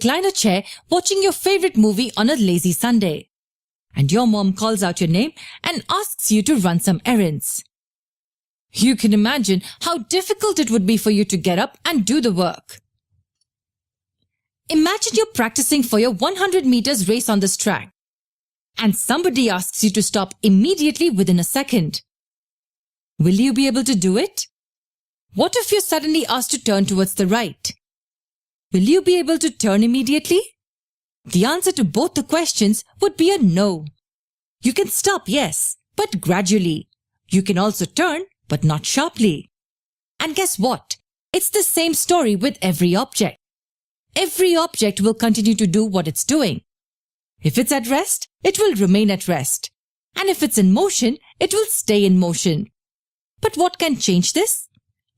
recliner chair watching your favorite movie on a lazy Sunday. And your mom calls out your name and asks you to run some errands. You can imagine how difficult it would be for you to get up and do the work. Imagine you're practicing for your 100 meters race on this track, and somebody asks you to stop immediately within a second. Will you be able to do it? What if you're suddenly asked to turn towards the right? Will you be able to turn immediately? The answer to both the questions would be a no. You can stop, yes, but gradually. You can also turn, but not sharply. And guess what? It's the same story with every object. Every object will continue to do what it's doing. If it's at rest, it will remain at rest. And if it's in motion, it will stay in motion. But what can change this?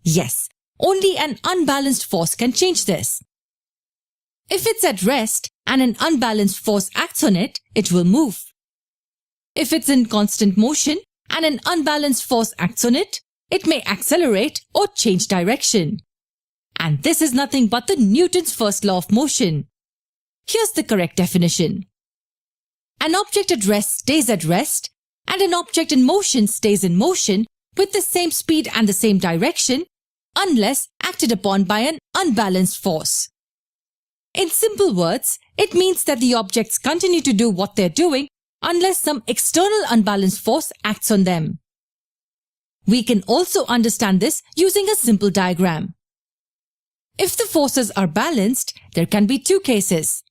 Yes, only an unbalanced force can change this. If it's at rest and an unbalanced force acts on it, it will move. If it's in constant motion and an unbalanced force acts on it, it may accelerate or change direction. And this is nothing but the Newton's first law of motion. Here's the correct definition. An object at rest stays at rest, and an object in motion stays in motion with the same speed and the same direction, unless acted upon by an unbalanced force. In simple words, it means that the objects continue to do what they're doing unless some external unbalanced force acts on them. We can also understand this using a simple diagram. If the forces are balanced, there can be two cases.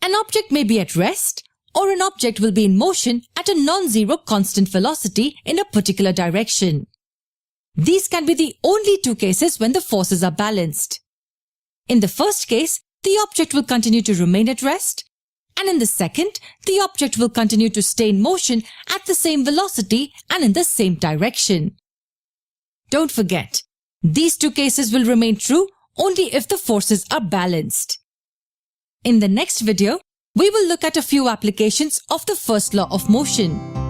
An object may be at rest, or an object will be in motion at a non-zero constant velocity in a particular direction. These can be the only two cases when the forces are balanced. In the first case, the object will continue to remain at rest, and in the second, the object will continue to stay in motion at the same velocity and in the same direction. Don't forget, these two cases will remain true only if the forces are balanced. In the next video, we will look at a few applications of the first law of motion.